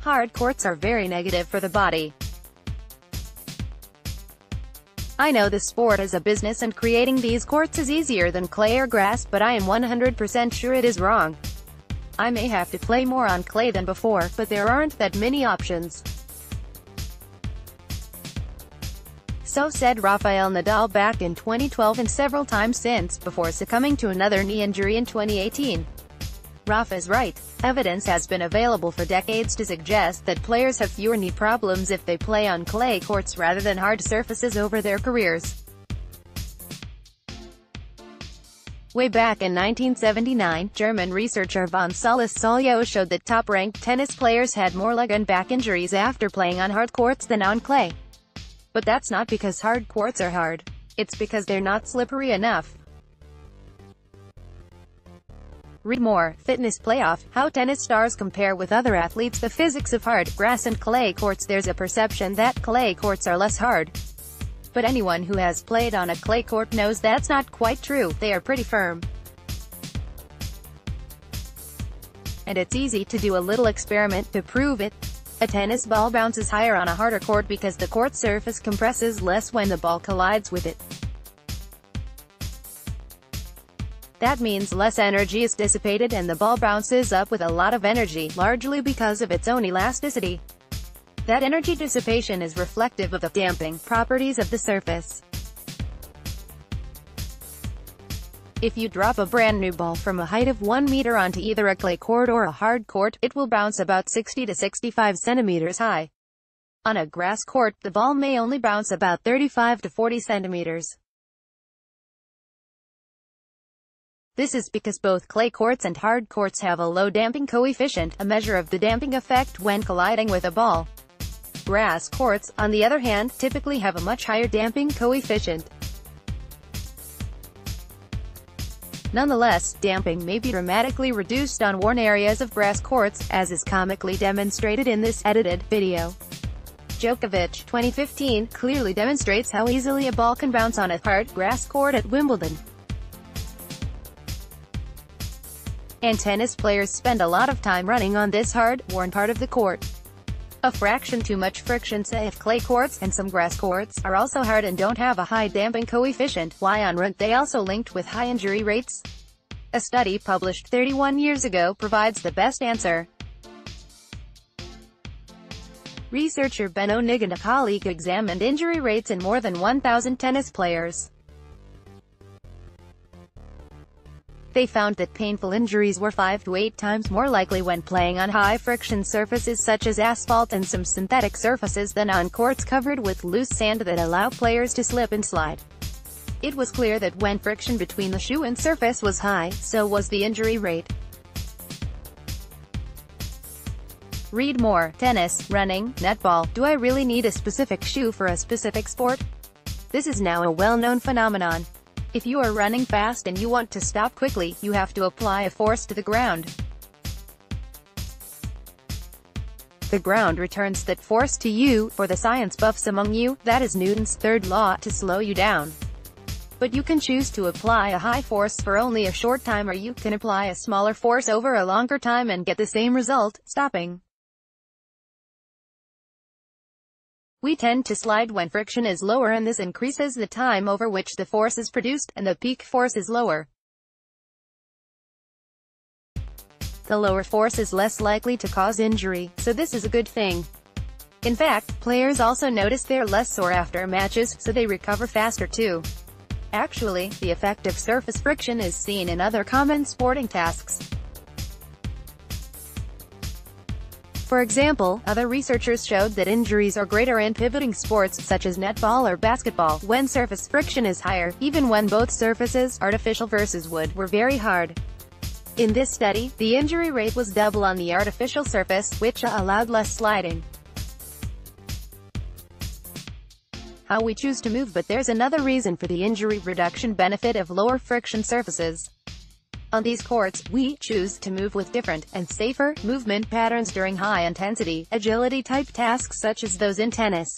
Hard courts are very negative for the body. I know this sport is a business and creating these courts is easier than clay or grass, but I am 100% sure it is wrong. I may have to play more on clay than before, but there aren't that many options. So said Rafael Nadal back in 2012 and several times since, before succumbing to another knee injury in 2018. Rafa's right. Evidence has been available for decades to suggest that players have fewer knee problems if they play on clay courts rather than hard surfaces over their careers. Way back in 1979, German researcher von Solis-Solio showed that top-ranked tennis players had more leg and back injuries after playing on hard courts than on clay. But that's not because hard courts are hard. It's because they're not slippery enough. Read more. Fitness Playoff. How tennis stars compare with other athletes. The physics of hard, grass and clay courts. There's a perception that clay courts are less hard. But anyone who has played on a clay court knows that's not quite true. They are pretty firm. And it's easy to do a little experiment to prove it. A tennis ball bounces higher on a harder court because the court surface compresses less when the ball collides with it. That means less energy is dissipated and the ball bounces up with a lot of energy, largely because of its own elasticity. That energy dissipation is reflective of the damping properties of the surface. If you drop a brand new ball from a height of 1 meter onto either a clay court or a hard court, it will bounce about 60 to 65 centimeters high. On a grass court, the ball may only bounce about 35 to 40 centimeters. This is because both clay courts and hard courts have a low damping coefficient, a measure of the damping effect when colliding with a ball. Grass courts, on the other hand, typically have a much higher damping coefficient. Nonetheless, damping may be dramatically reduced on worn areas of grass courts, as is comically demonstrated in this edited video. Djokovic, 2015, clearly demonstrates how easily a ball can bounce on a hard, grass court at Wimbledon. And tennis players spend a lot of time running on this hard, worn part of the court. A fraction too much friction. Say if clay courts, and some grass courts, are also hard and don't have a high damping coefficient, why aren't they also linked with high injury rates? A study published 31 years ago provides the best answer. Researcher Ben Onig and a colleague examined injury rates in more than 1,000 tennis players. They found that painful injuries were 5 to 8 times more likely when playing on high-friction surfaces such as asphalt and some synthetic surfaces than on courts covered with loose sand that allow players to slip and slide. It was clear that when friction between the shoe and surface was high, so was the injury rate. Read more. Tennis, running, netball. Do I really need a specific shoe for a specific sport? This is now a well-known phenomenon. If you are running fast and you want to stop quickly, you have to apply a force to the ground. The ground returns that force to you. For the science buffs among you, that is Newton's third law, to slow you down. But you can choose to apply a high force for only a short time, or you can apply a smaller force over a longer time and get the same result, stopping. We tend to slide when friction is lower, and this increases the time over which the force is produced, and the peak force is lower. The lower force is less likely to cause injury, so this is a good thing. In fact, players also notice they're less sore after matches, so they recover faster too. Actually, the effect of surface friction is seen in other common sporting tasks. For example, other researchers showed that injuries are greater in pivoting sports such as netball or basketball when surface friction is higher, even when both surfaces, artificial versus wood, were very hard. In this study, the injury rate was double on the artificial surface, which allowed less sliding. How we choose to move. But there's another reason for the injury reduction benefit of lower friction surfaces. On these courts, we choose to move with different, and safer, movement patterns during high-intensity, agility-type tasks such as those in tennis.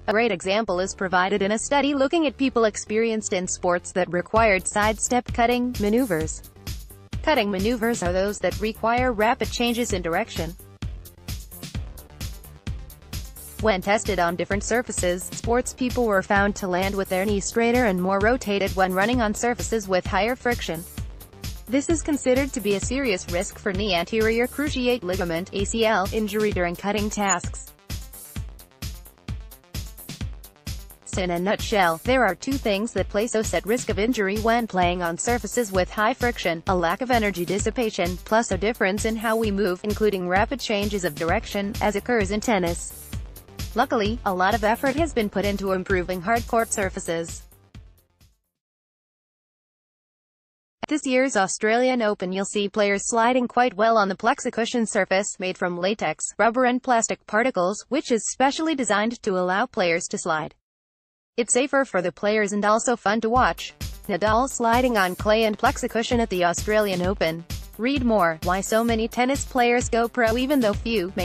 A great example is provided in a study looking at people experienced in sports that required sidestep cutting maneuvers. Cutting maneuvers are those that require rapid changes in direction. When tested on different surfaces, sports people were found to land with their knee straighter and more rotated when running on surfaces with higher friction. This is considered to be a serious risk for knee anterior cruciate ligament (ACL) injury during cutting tasks. So in a nutshell, there are two things that place us at risk of injury when playing on surfaces with high friction: a lack of energy dissipation, plus a difference in how we move, including rapid changes of direction, as occurs in tennis. Luckily, a lot of effort has been put into improving hard court surfaces. At this year's Australian Open, you'll see players sliding quite well on the plexicushion surface, made from latex, rubber and plastic particles, which is specially designed to allow players to slide. It's safer for the players and also fun to watch. Nadal sliding on clay and plexicushion at the Australian Open. Read more: why so many tennis players go pro even though few make